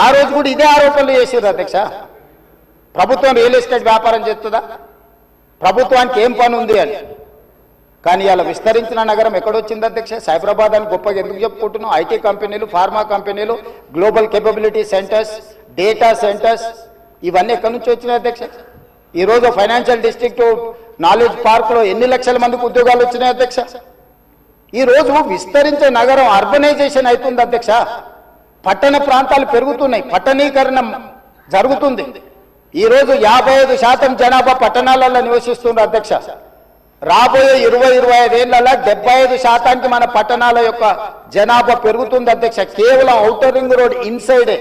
ఆ రోజు కూడా ఇదే ఆరోపణలు చేశారు అధ్యక్ష. ప్రభుత్వం రియల్ ఎస్టేట్ వ్యాపారం చేస్తుందా, ప్రభుత్వానికి ఏం పని ఉంది అని. కానీ ఇలా విస్తరించిన నగరం ఎక్కడొచ్చింది అధ్యక్ష? సైబరాబాద్ అని గొప్పగా ఎందుకు చెప్పుకుంటున్నాం? ఐటీ కంపెనీలు, ఫార్మా కంపెనీలు, global capability centres, data centres, ఇవన్నీ ఎక్కడి నుంచి వచ్చినాయి అధ్యక్ష? ఈరోజు ఫైనాన్షియల్ డిస్ట్రిక్ట్, నాలెడ్జ్ పార్క్లో ఎన్ని లక్షల మందికి ఉద్యోగాలు వచ్చినాయి అధ్యక్ష? ఈరోజు విస్తరించే నగరం అర్బనైజేషన్ అవుతుంది అధ్యక్ష. పట్టణ ప్రాంతాలు పెరుగుతున్నాయి, పట్టణీకరణ జరుగుతుంది. ఈరోజు 55% జనాభా పట్టణాలలో నివసిస్తున్నారు అధ్యక్ష. రాబోయే 20-25 ఏళ్లలో 75% మన పట్టణాల యొక్క జనాభా పెరుగుతుంది అధ్యక్ష. కేవలం ఔటర్ రింగ్ రోడ్ ఇన్సైడే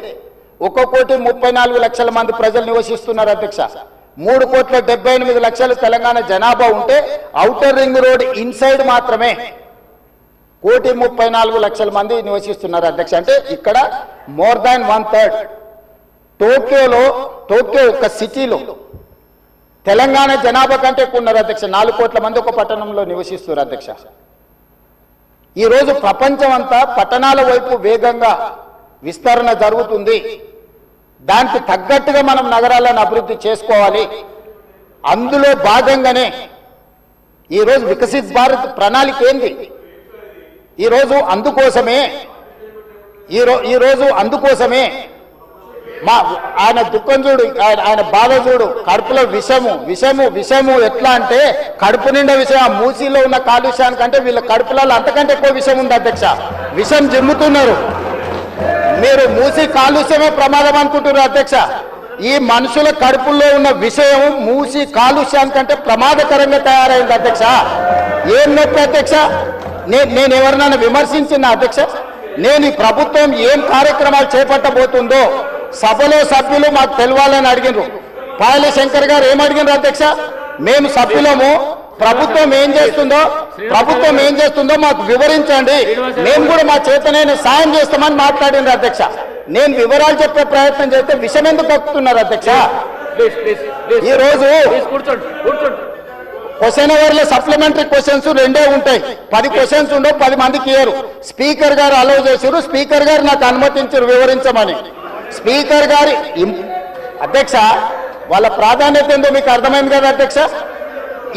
1,34,00,000 మంది ప్రజలు నివసిస్తున్నారు అధ్యక్ష. 3,78,00,000 తెలంగాణ జనాభా ఉంటే ఔటర్ రింగ్ రోడ్ ఇన్సైడ్ మాత్రమే 1,34,00,000 మంది నివసిస్తున్నారు అధ్యక్ష. అంటే ఇక్కడ మోర్ దాన్ 1/3. టోక్యో ఒక సిటీలో తెలంగాణ జనాభా కంటే ఎక్కువ ఉన్నారు అధ్యక్ష. 4 కోట్ల మంది ఒక పట్టణంలో నివసిస్తున్నారు అధ్యక్ష. ఈరోజు ప్రపంచం అంతా పట్టణాల వైపు వేగంగా విస్తరణ జరుగుతుంది. దానికి తగ్గట్టుగా మనం నగరాలను అభివృద్ధి చేసుకోవాలి. అందులో భాగంగానే ఈరోజు వికసిత్ భారత్ ప్రణాళిక ఏంది? ఈరోజు అందుకోసమే మా ఆయన దుఃఖం చూడు, ఆయన బాధ చూడు, కడుపులో విషము ఎట్లా అంటే కడుపు నిండా విషయం. మూసీలో ఉన్న కాలుష్యానికంటే వీళ్ళ కడుపులలో అంతకంటే ఎక్కువ విషం ఉంది అధ్యక్ష. విషం జిమ్ముతున్నారు. మీరు మూసీ కాలుష్యమే ప్రమాదం అనుకుంటున్నారు అధ్యక్ష. ఈ మనుషుల కడుపుల్లో ఉన్న విషయం మూసీ కాలుష్యానికంటే ప్రమాదకరంగా తయారైంది అధ్యక్ష. ఏం నొప్పి అధ్యక్ష? నేను ఎవరినైనా విమర్శించిన అధ్యక్ష? నేను ఈ ప్రభుత్వం ఏం కార్యక్రమాలు చేపట్టబోతుందో సభలో సభ్యులు మాకు తెలవాలని అడిగినారు. పాయల శంకర్ గారు ఏమడిగినారు అధ్యక్ష? మేము సభ్యులము, ప్రభుత్వం ఏం చేస్తుందో మాకు వివరించండి, మేము కూడా మా చేతనైనా సాయం చేస్తామని మాట్లాడినారు అధ్యక్ష. నేను వివరాలు చెప్పే ప్రయత్నం చేస్తే విషయం ఎందుకు కక్కుతున్నారు అధ్యక్ష? ఈరోజు క్వశ్చన్ అవర్లో సప్లిమెంటరీ క్వశ్చన్స్ 2 ఉంటాయి. 10 క్వశ్చన్స్ ఉండవు, 10 మందికి ఇయ్యరు. స్పీకర్ గారు అలౌ చేశారు, స్పీకర్ గారు నాకు అనుమతించారు వివరించమని. స్పీకర్ గారి అధ్యక్ష వాళ్ళ ప్రాధాన్యత ఏందో మీకు అర్థమైంది కదా అధ్యక్ష.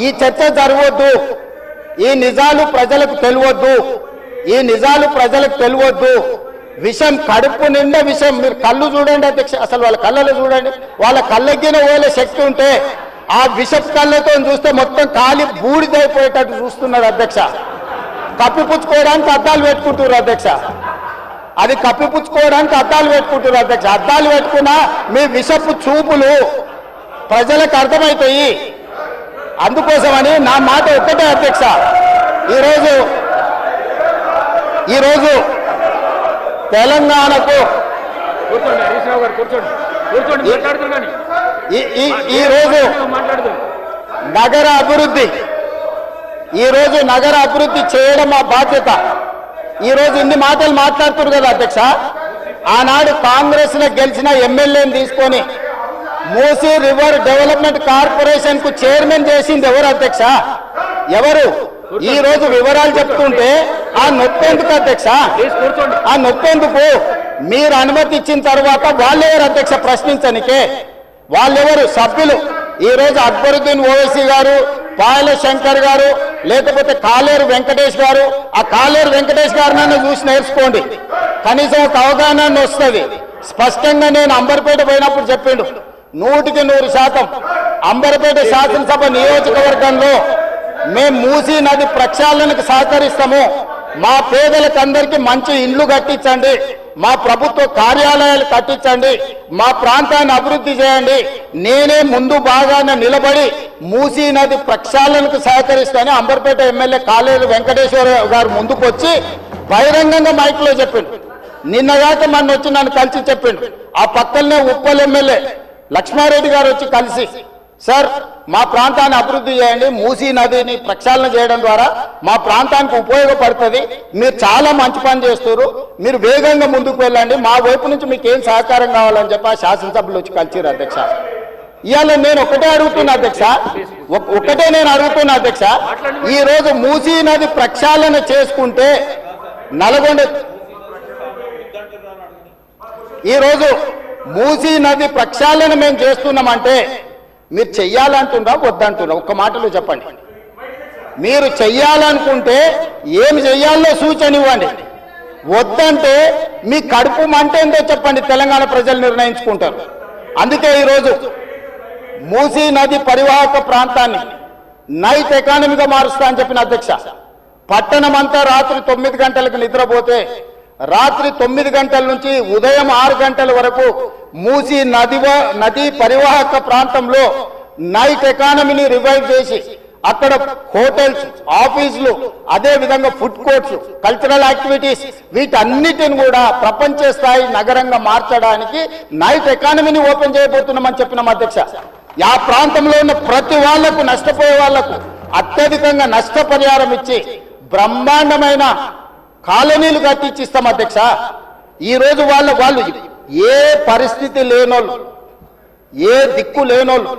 ఈ చర్చ జరగవద్దు, ఈ నిజాలు ప్రజలకు తెలియవద్దు. విషం కడుపు నిండా విషం. మీరు కళ్ళు చూడండి అధ్యక్ష, అసలు వాళ్ళ కళ్ళలో చూడండి. వాళ్ళ కళ్ళెక్కిన ఓలే శక్తి ఉంటే ఆ విషపు కళ్ళతో చూస్తే మొత్తం కాలి బూడిదైపోయేటట్టు చూస్తున్నారు అధ్యక్ష. కప్పిపుచ్చుకోవడానికి అద్దాలు పెట్టుకుంటున్నారు అధ్యక్ష. అద్దాలు పెట్టుకున్నా మీ విషపు చూపులు ప్రజలకు అర్థమవుతాయి. అందుకోసమని నా మాట ఒక్కటే అధ్యక్ష. ఈరోజు తెలంగాణకు ఈరోజు నగర అభివృద్ధి చేయడం మా బాధ్యత. ఈరోజు ఇన్ని మాటలు మాట్లాడుతున్నారు కదా అధ్యక్ష. ఆనాడు కాంగ్రెస్ లో గెలిచిన ఎమ్మెల్యేని తీసుకొని మూసీ రివర్ డెవలప్మెంట్ కార్పొరేషన్ కు చైర్మన్ చేసింది ఎవరు అధ్యక్ష? ఎవరు? ఈ రోజు వివరాలు చెప్తుంటే ఆ నొప్పేందుకు అధ్యక్ష? మీరు అనుమతి ఇచ్చిన తర్వాత వాళ్ళెవరు అధ్యక్ష ప్రశ్నించనికే? వాళ్ళెవరు సభ్యులు? ఈ రోజు అక్బరుద్దీన్ ఓవైసీ గారు, పాయల శంకర్ గారు, లేకపోతే కాలేరు వెంకటేష్ గారు. ఆ కాలేరు వెంకటేష్ గారినైనా చూసి నేర్చుకోండి, కనీసం ఒక అవగాహన వస్తుంది. స్పష్టంగా నేను అంబర్పేట పోయినప్పుడు చెప్పిండు, 100% అంబర్పేట శాసనసభ నియోజకవర్గంలో మేము మూసీ నది ప్రక్షాళనకు సహకరిస్తాము. మా పేదలకు అందరికీ మంచి ఇండ్లు కట్టించండి, మా ప్రభుత్వ కార్యాలయాలు కట్టించండి, మా ప్రాంతాన్ని అభివృద్ధి చేయండి. నేనే ముందు భాగాన నిలబడి మూసీ నది ప్రక్షాళనకు సహకరిస్తానని అంబర్పేట ఎమ్మెల్యే కాలేరు వెంకటేశ్వర గారు ముందుకు వచ్చి బహిరంగంగా మైక్లో చెప్పిండు. నిన్నగాక మొన్న వచ్చి నన్ను కలిసి చెప్పిండు. ఆ పక్కనే ఉప్పల్ ఎమ్మెల్యే లక్ష్మారెడ్డి గారు వచ్చి కలిసి, సార్ మా ప్రాంతాన్ని అభివృద్ధి చేయండి, మూసీ నదిని ప్రక్షాళన చేయడం ద్వారా మా ప్రాంతానికి ఉపయోగపడుతుంది, మీరు చాలా మంచి పని చేస్తారు, మీరు వేగంగా ముందుకు వెళ్ళండి, మా వైపు నుంచి మీకు ఏం సహకారం కావాలని చెప్పి ఆ శాసనసభలో వచ్చి కలిసిరు అధ్యక్ష. ఇవాళ నేను ఒకటే అడుగుతున్నా అధ్యక్ష, ఈ రోజు మూసీ నది ప్రక్షాళన చేసుకుంటే నల్గొండ ఈరోజు మూసీ నది ప్రక్షాళన మేము చేస్తున్నామంటే మీరు చెయ్యాలంటున్నా వద్దంటున్నా ఒక్క మాటలో చెప్పండి. మీరు చెయ్యాలనుకుంటే ఏమి చెయ్యాలో సూచన ఇవ్వండి, వద్దంటే మీ కడుపు మంట ఏందో చెప్పండి, తెలంగాణ ప్రజలు నిర్ణయించుకుంటారు. అందుకే ఈరోజు మూసీ నది పరివాహక ప్రాంతాన్ని నైట్ ఎకానమీగా మారుస్తా అని చెప్పిన అధ్యక్ష. పట్టణం అంతా రాత్రి 9 గంటలకు నిద్రపోతే రాత్రి 9 గంటల నుంచి ఉదయం 6 గంటల వరకు మూసీ నది పరివాహక ప్రాంతంలో నైట్ ఎకానమీని రివైవ్ చేసి అక్కడ హోటల్స్, ఆఫీసులు, అదే విధంగా ఫుడ్ కోర్ట్స్, కల్చరల్ యాక్టివిటీస్ వీటన్నిటిని కూడా ప్రపంచ స్థాయి నగరంగా మార్చడానికి నైట్ ఎకానమీని ఓపెన్ చేయబోతున్నామని చెప్పినాం అధ్యక్ష. ఆ ప్రాంతంలో ఉన్న ప్రతి వాళ్లకు, నష్టపోయే వాళ్లకు అత్యధికంగా నష్టపరిహారం ఇచ్చి బ్రహ్మాండమైన కాలనీలు కట్టించిస్తాం అధ్యక్ష. ఈరోజు వాళ్ళు ఏ పరిస్థితి లేనోళ్ళు, ఏ దిక్కు లేనోళ్ళు,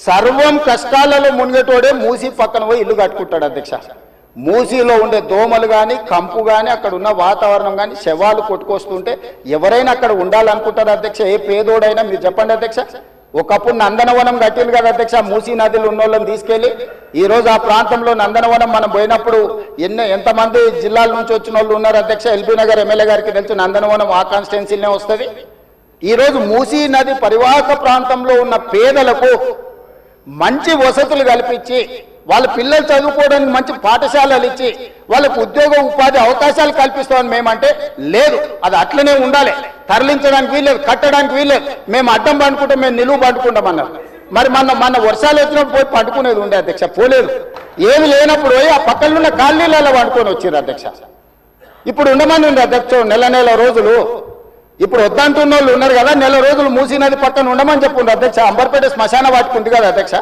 సర్వం కష్టాలలో మునిగేటోడే మూసీ పక్కన పోయి ఇల్లు కట్టుకుంటాడు అధ్యక్ష. మూసీలో ఉండే దోమలు కానీ, కంపు కానీ, అక్కడ ఉన్న వాతావరణం కానీ, శవాలు కొట్టుకొస్తుంటే ఎవరైనా అక్కడ ఉండాలనుకుంటారు అధ్యక్ష. ఏ పేదోడైనా మీరు చెప్పండి అధ్యక్ష. ఒకప్పుడు నందనవనం కట్టింది కదా అధ్యక్ష, మూసీ నదిలో ఉన్న వాళ్ళని తీసుకెళ్లి. ఈరోజు ఆ ప్రాంతంలో నందనవనం మనం పోయినప్పుడు ఎంతమంది జిల్లాల నుంచి వచ్చిన వాళ్ళు ఉన్నారు అధ్యక్ష. ఎల్బీ నగర్ ఎమ్మెల్యే గారికి తెలుసు, నందనవనం ఆ కాన్స్టిట్యున్సీనే వస్తుంది. ఈరోజు మూసీ నది పరివాహక ప్రాంతంలో ఉన్న పేదలకు మంచి వసతులు కల్పించి, వాళ్ళ పిల్లలు చదువుకోవడానికి మంచి పాఠశాలలు ఇచ్చి, వాళ్ళకు ఉద్యోగ ఉపాధి అవకాశాలు కల్పిస్తామని మేమంటే లేదు, అది అట్లనే ఉండాలి, తరలించడానికి వీల్లేదు, కట్టడానికి వీల్లేదు, మేము అడ్డం పండుకుంటాం, మేము నిలువు పండుకుంటాం అన్నారు. మరి మన వర్షాలు వచ్చినప్పుడు పోయి పండుకునేది ఉండే అధ్యక్ష, పోలేదు. ఏమి లేనప్పుడు పోయి ఆ పక్కన ఉన్న కాలనీలలో పండుకొని వచ్చారు అధ్యక్ష. ఇప్పుడు ఉండమని ఉంది అధ్యక్ష నెల రోజులు. ఇప్పుడు వద్దంటున్న వాళ్ళు ఉన్నారు కదా, నెల రోజులు మూసీ నది పక్కన ఉండమని చెప్పుండ్రు అధ్యక్ష. అంబర్పేట శ్మశాన వాటిక ఉంది కదా అధ్యక్ష,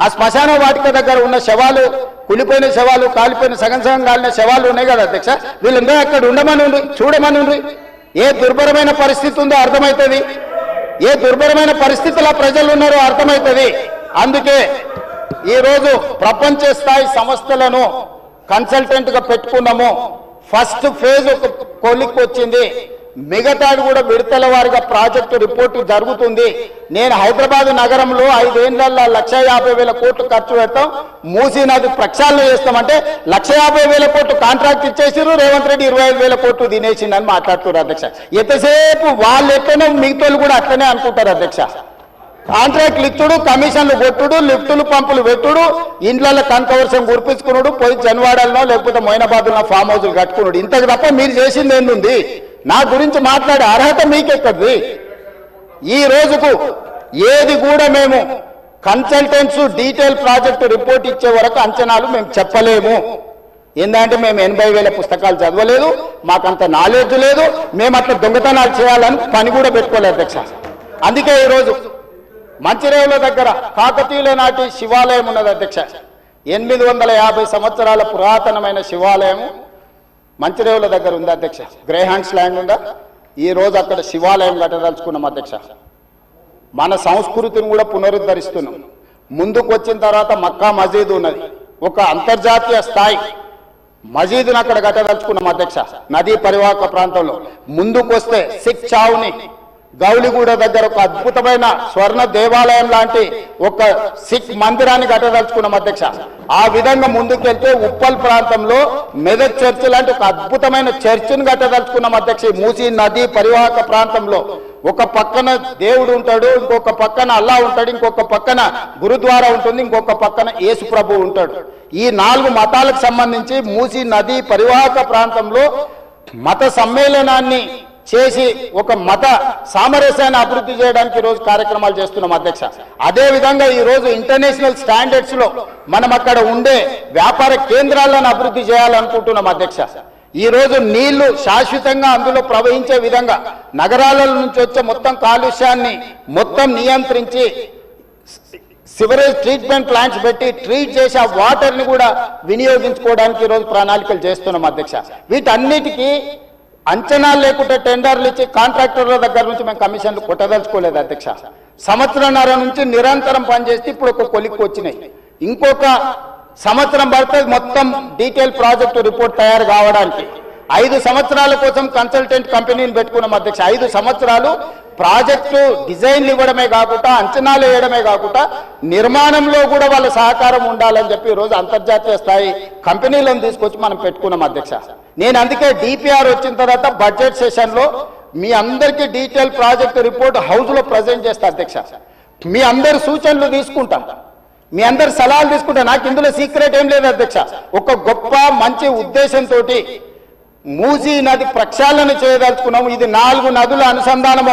ఆ శ్మశాన వాటిక దగ్గర ఉన్న శవాలు, కులిపోయిన శవాలు, కాలిపోయిన సగం కాలిన శవాలు ఉన్నాయి కదా అధ్యక్ష, వీళ్ళందరూ అక్కడ ఉండమని ఉండి చూడమని ఉండి. ఏ దుర్భరమైన పరిస్థితి ఉందో అర్థమవుతుంది, ఏ దుర్భరమైన పరిస్థితుల్లో ప్రజలు ఉన్నారో అర్థమవుతుంది. అందుకే ఈరోజు ప్రపంచ స్థాయి సంస్థలను కన్సల్టెంట్ గా పెట్టుకున్నాము. ఫస్ట్ ఫేజ్ ఒక కొలిక్కి వచ్చింది, మిగతాది కూడా విడతల వారిగా ప్రాజెక్టు రిపోర్టు జరుగుతుంది. నేను హైదరాబాద్ నగరంలో 5 ఏళ్లలో 1,50,000 కోట్లు ఖర్చు పెడతాం, మూసీ నది ప్రక్షాళన చేస్తామంటే 1,50,000 కోట్లు కాంట్రాక్ట్ ఇచ్చేసారు, రేవంత్ రెడ్డి 25,000 కోట్లు తినేసిండని మాట్లాడుతున్నారు అధ్యక్ష. ఎంతసేపు వాళ్ళు ఎట్లనో మిగతాలు కూడా అట్లనే అనుకుంటారు అధ్యక్ష. కాంట్రాక్ట్లు ఇచ్చుడు, కమిషన్లు కొట్టుడు, లిఫ్టులు పంపులు పెట్టుడు, ఇండ్లలో కనకవర్షం కురిపించుకున్నాడు, పోయి జన్వాడల్లో లేకపోతే మొయినాబాద్లో ఫామ్ హౌస్లు కట్టుకున్నాడు. ఇంతకు తప్ప మీరు చేసింది ఏంది? నా గురించి మాట్లాడే అర్హత మీకెక్కడిది? ఈ రోజుకు ఏది కూడా మేము కన్సల్టెంట్స్ డీటెయిల్ ప్రాజెక్టు రిపోర్ట్ ఇచ్చే వరకు అంచనాలు మేము చెప్పలేము. ఏంటంటే మేము 80,000 పుస్తకాలు చదవలేదు, మాకంత నాలెడ్జ్ లేదు, మేము అట్లా దొంగతనాలు చేయాలని పని కూడా పెట్టుకోలేదు అధ్యక్ష. అందుకే ఈరోజు మంచిరేవుల దగ్గర కాకతీయుల నాటి శివాలయం ఉన్నది అధ్యక్ష. 850 సంవత్సరాల పురాతనమైన శివాలయం మంచిరేవుల దగ్గర ఉంది అధ్యక్ష. గ్రేహాండ్స్ ల్యాండ్ ఉందా, ఈ రోజు అక్కడ శివాలయం కట్టదలుచుకున్నాం అధ్యక్ష. మన సంస్కృతిని కూడా పునరుద్ధరిస్తున్నాం. ముందుకు వచ్చిన తర్వాత మక్కా మసీదు ఉన్నది, ఒక అంతర్జాతీయ స్థాయి మసీదును అక్కడ కట్టదలుచుకున్నాం అధ్యక్ష. నదీ పరివాహక ప్రాంతంలో ముందుకు వస్తే సిక్ చావుని గౌలిగూడ దగ్గర ఒక అద్భుతమైన స్వర్ణ దేవాలయం లాంటి ఒక సిక్ మందిరాన్ని కట్టదలుచుకున్నాం అధ్యక్ష. ఆ విధంగా ముందుకెళ్తే ఉప్పల్ ప్రాంతంలో మెదక్ చర్చ్ లాంటి ఒక అద్భుతమైన చర్చిని కట్టదలుచుకున్నాం అధ్యక్ష. మూసీ నది పరివాహక ప్రాంతంలో ఒక పక్కన దేవుడు ఉంటాడు, ఇంకొక పక్కన అల్లా ఉంటాడు, ఇంకొక పక్కన గురుద్వారా ఉంటుంది, ఇంకొక పక్కన యేసు ప్రభు ఉంటాడు. ఈ 4 మతాలకు సంబంధించి మూసీ నది పరివాహక ప్రాంతంలో మత సమ్మేళనాన్ని చేసి ఒక మత సామరస్యాన్ని అభివృద్ధి చేయడానికి ఈరోజు కార్యక్రమాలు చేస్తున్నాం అధ్యక్ష. అదే విధంగా ఈరోజు ఇంటర్నేషనల్ స్టాండర్డ్స్ లో మనం అక్కడ ఉండే వ్యాపార కేంద్రాలను అభివృద్ధి చేయాలనుకుంటున్నాం అధ్యక్ష. ఈ రోజు నీళ్లు శాశ్వతంగా అందులో ప్రవహించే విధంగా నగరాల నుంచి వచ్చే మొత్తం కాలుష్యాన్ని మొత్తం నియంత్రించి సివరేజ్ ట్రీట్మెంట్ ప్లాంట్స్ పెట్టి ట్రీట్ చేసి ఆ వాటర్ ని కూడా వినియోగించుకోవడానికి ఈరోజు ప్రణాళికలు చేస్తున్నాం అధ్యక్ష. వీటన్నిటికీ అంచనాలు లేకుంటే టెండర్లు ఇచ్చి కాంట్రాక్టర్ల దగ్గర నుంచి మేము కమిషన్లు కొట్టదలుచుకోలేదు అధ్యక్ష. సంవత్సరంన్నర నుంచి నిరంతరం పనిచేస్తే ఇప్పుడు ఒక కొలిక్కి వచ్చినాయి. ఇంకొక సంవత్సరం పడుతుంది మొత్తం డీటెయిల్ ప్రాజెక్టు రిపోర్ట్ తయారు కావడానికి. 5 సంవత్సరాల కోసం కన్సల్టెంట్ కంపెనీని పెట్టుకున్నాం అధ్యక్ష. 5 సంవత్సరాలు ప్రాజెక్టు డిజైన్లు ఇవ్వడమే కాకుండా, అంచనాలు వేయడమే కాకుండా, నిర్మాణంలో కూడా వాళ్ళ సహకారం ఉండాలని చెప్పి ఈరోజు అంతర్జాతీయ స్థాయి కంపెనీలను తీసుకొచ్చి మనం పెట్టుకున్నాం అధ్యక్ష. నేను అందుకే డిపిఆర్ వచ్చిన తర్వాత బడ్జెట్ సెషన్లో మీ అందరికీ డీటెయిల్ ప్రాజెక్ట్ రిపోర్ట్ హౌస్లో ప్రజెంట్ చేస్తా అధ్యక్ష. మీ అందరి సూచనలు తీసుకుంటా, మీ అందరి సలహాలు తీసుకుంటా. నాకు ఇందులో సీక్రెట్ ఏం లేదు అధ్యక్ష. ఒక గొప్ప మంచి ఉద్దేశంతో మూసీ నది ప్రక్షాళన చేయదలుచుకున్నాము. ఇది 4 నదుల అనుసంధానం